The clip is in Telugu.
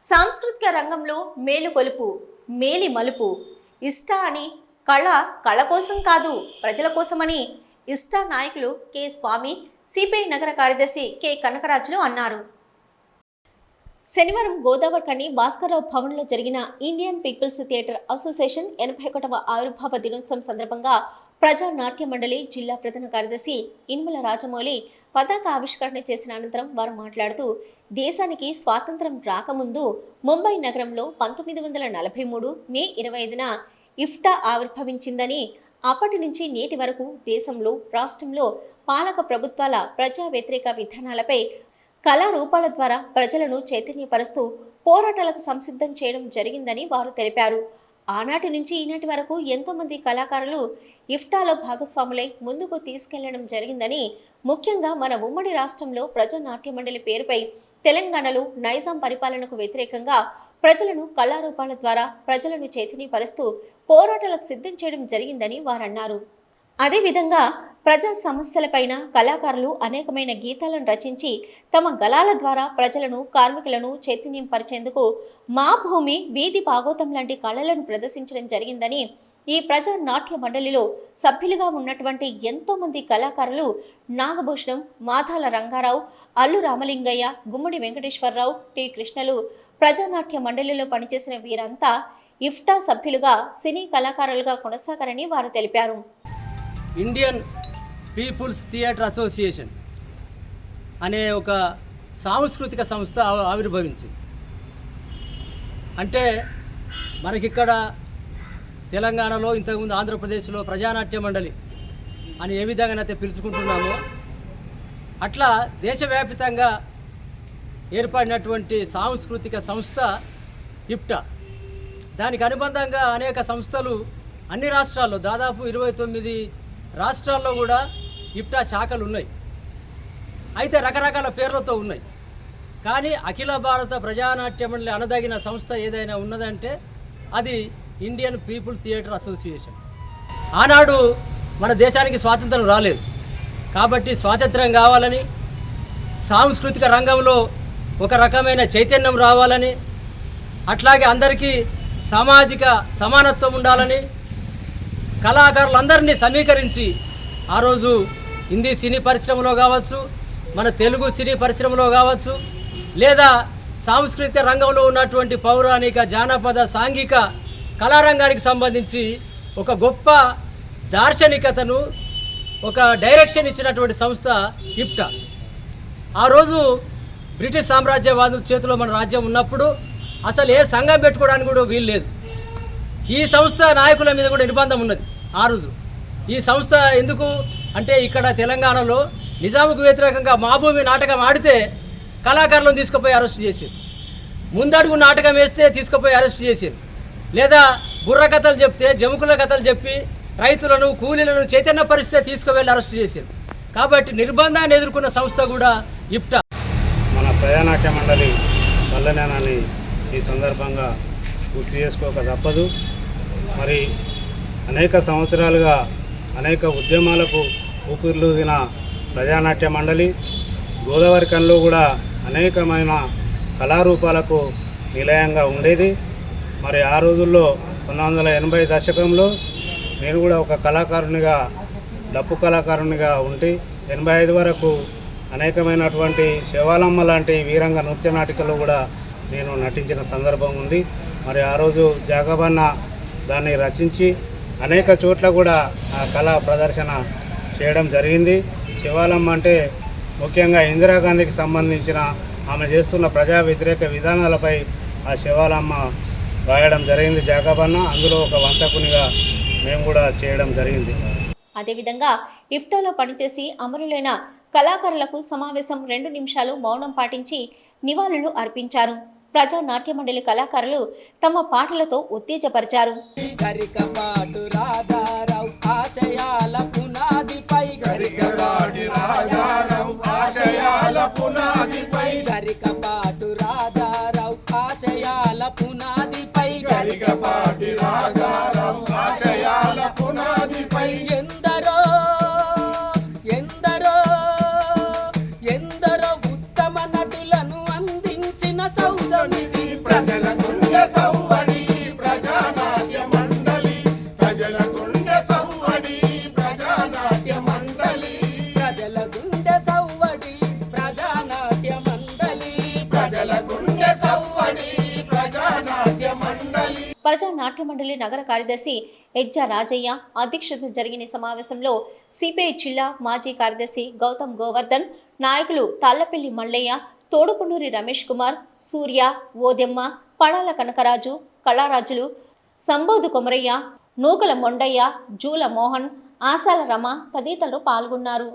సాంస్కృతిక రంగంలో మేలుకొలుపు మేలి మలుపు ఇష్టా అని కళ కోసం కాదు ప్రజల కోసమని ఇష్టా నాయకులు కె స్వామి సిపిఐ నగర కార్యదర్శి కె కనకరాజులు అన్నారు. శనివారం గోదావరికని భాస్కర్రావు భవన్లో జరిగిన ఇండియన్ పీపుల్స్ థియేటర్ అసోసియేషన్ 81వ ఆవిర్భావ దినోత్సవం సందర్భంగా ప్రజా నాట్య మండలి జిల్లా ప్రధాన కార్యదర్శి ఇనుమల రాజమౌళి పతాక ఆవిష్కరణ చేసిన అనంతరం వారు మాట్లాడుతూ దేశానికి స్వాతంత్రం రాకముందు ముంబై నగరంలో 1943 మే 25న ఇఫ్టా ఆవిర్భవించిందని, అప్పటి నుంచి నేటి వరకు దేశంలో రాష్ట్రంలో పాలక ప్రభుత్వాల ప్రజా వ్యతిరేక విధానాలపై కళారూపాల ద్వారా ప్రజలను చైతన్యపరుస్తూ పోరాటాలకు సంసిద్ధం చేయడం జరిగిందని వారు తెలిపారు. ఆనాటి నుంచి ఈనాటి వరకు ఎంతోమంది కళాకారులు ఇఫ్టాలో భాగస్వాములై ముందుకు తీసుకెళ్లడం జరిగిందని, ముఖ్యంగా మన ఉమ్మడి రాష్ట్రంలో ప్రజా నాట్య మండలి పేరుపై తెలంగాణలో నైజాం పరిపాలనకు వ్యతిరేకంగా ప్రజలను కళారూపాల ద్వారా ప్రజలను చైతన్యపరుస్తూ పోరాటాలకు సిద్ధం చేయడం జరిగిందని వారన్నారు. అదేవిధంగా ప్రజా సమస్యలపైన కళాకారులు అనేకమైన గీతాలను రచించి తమ గళాల ద్వారా ప్రజలను కార్మికులను చైతన్యం పరిచేందుకు మా భూమి వీధి భాగోతం లాంటి కళలను ప్రదర్శించడం జరిగిందని, ఈ ప్రజా నాట్య మండలిలో సభ్యులుగా ఉన్నటువంటి ఎంతో మంది కళాకారులు నాగభూషణం, మాధాల రంగారావు, అల్లు రామలింగయ్య, గుమ్మడి వెంకటేశ్వరరావు, టి కృష్ణలు ప్రజానాట్య మండలిలో పనిచేసిన వీరంతా ఇఫ్టా సభ్యులుగా సినీ కళాకారులుగా కొనసాగారని వారు తెలిపారు. ఇండియన్ పీపుల్స్ థియేటర్ అసోసియేషన్ అనే ఒక సాంస్కృతిక సంస్థ ఆవిర్భవించింది. అంటే మనకిక్కడ తెలంగాణలో, ఇంతకుముందు ఆంధ్రప్రదేశ్లో ప్రజానాట్య మండలి అని ఏ విధంగానైతే పిలుచుకుంటున్నామో అట్లా దేశవ్యాప్తంగా ఏర్పడినటువంటి సాంస్కృతిక సంస్థ ఇఫ్టా. దానికి అనుబంధంగా అనేక సంస్థలు అన్ని రాష్ట్రాల్లో, దాదాపు 29 రాష్ట్రాల్లో కూడా ఇఫ్టా శాఖలు ఉన్నాయి. అయితే రకరకాల పేర్లతో ఉన్నాయి. కానీ అఖిల భారత ప్రజానాట్య మండలి అనదగిన సంస్థ ఏదైనా ఉన్నదంటే అది ఇండియన్ పీపుల్ థియేటర్ అసోసియేషన్. ఆనాడు మన దేశానికి స్వాతంత్రం రాలేదు కాబట్టి స్వాతంత్రం కావాలని, సాంస్కృతిక రంగంలో ఒక రకమైన చైతన్యం రావాలని, అట్లాగే అందరికీ సామాజిక సమానత్వం ఉండాలని కళాకారులందరినీ సమీకరించి ఆ రోజు హిందీ సినీ పరిశ్రమలో కావచ్చు, మన తెలుగు సినీ పరిశ్రమలో కావచ్చు, లేదా సాంస్కృతిక రంగంలో ఉన్నటువంటి పౌరాణిక, జానపద, సాంఘిక కళారంగానికి సంబంధించి ఒక గొప్ప దార్శనికతను, ఒక డైరెక్షన్ ఇచ్చినటువంటి సంస్థ ఇఫ్టా. ఆ రోజు బ్రిటిష్ సామ్రాజ్యవాదుల చేతిలో మన రాజ్యం ఉన్నప్పుడు అసలు ఏ సంఘం పెట్టుకోవడానికి కూడా వీలు లేదు. ఈ సంస్థ నాయకుల మీద కూడా నిర్బంధం ఉన్నది. ఆ రోజు ఈ సంస్థ ఎందుకు అంటే ఇక్కడ తెలంగాణలో నిజాముకు వ్యతిరేకంగా మా భూమి నాటకం ఆడితే కళాకారులను తీసుకుపోయి అరెస్ట్ చేశారు. ముందడుగు నాటకం వేస్తే తీసుకుపోయి అరెస్ట్ చేశారు. లేదా బుర్ర కథలు చెప్తే, జముకుల కథలు చెప్పి రైతులను, కూలీలను చైతన్యపరిస్తే తీసుకువెళ్ళి అరెస్ట్ చేశారు. కాబట్టి నిర్బంధాన్ని ఎదుర్కొన్న సంస్థ కూడా ఇఫ్టా. మన ప్రజానాట్య మండలి వల్లనేనని ఈ సందర్భంగా గుర్తు చేసుకోక తప్పదు. మరి అనేక సంవత్సరాలుగా అనేక ఉద్యమాలకు ఊపిరిలూదిన ప్రజానాట్య మండలి గోదావరికనిలో కూడా అనేకమైన కళారూపాలకు నిలయంగా ఉండేది. మరి ఆ రోజుల్లో 1980 దశకంలో నేను కూడా ఒక కళాకారునిగా, డప్పు కళాకారునిగా ఉండి 85 వరకు అనేకమైనటువంటి శివాలమ్మ లాంటి వీరంగ నృత్య నాటికలో కూడా నేను నటించిన సందర్భం ఉంది. మరి ఆ రోజు జాగబన్న దాన్ని రచించి అనేక చోట్ల కూడా ఆ కళా ప్రదర్శన చేయడం జరిగింది. శివాలమ్మ అంటే ముఖ్యంగా ఇందిరాగాంధీకి సంబంధించిన ఆమె చేస్తున్న ప్రజా వ్యతిరేక విధానాలపై ఆ శివాలమ్మ రాయడం జరిగింది జాగబన్న. అందులో ఒక వంతకునిగా మేము కూడా చేయడం జరిగింది. అదేవిధంగా ఇఫ్టాలో పనిచేసి అమరులైన కళాకారులకు సమావేశం 2 నిమిషాలు మౌనం పాటించి నివాళులు అర్పించారు. ప్రజా నాట్య మండలి కళాకారులు తమ పాటలతో ఉత్తేజపరిచారు. ఎందరో ఉత్తమ నటులను అందించిన సౌదమిది ప్రజల గుండె సవ్వడి ప్రజానాట్య మండలి, ప్రజల గుండె సవ్వడి ప్రజానాట్య మండలి. ప్రజానాట్య మండలి నగర కార్యదర్శి ఎజ్జా రాజయ్య అధ్యక్షత జరిగిన సమావేశంలో సిపిఐ జిల్లా మాజీ కార్యదర్శి గౌతమ్ గోవర్ధన్, నాయకులు తాళ్లపల్లి మల్లయ్య, తోడుపునూరి రమేష్ కుమార్, సూర్య, ఓదెమ్మ, పడాల కనకరాజు, కళారాజులు, సంబోధు కొమరయ్య, నూకల మొండయ్య, జూల మోహన్, ఆశాల రమ తదితరులు పాల్గొన్నారు.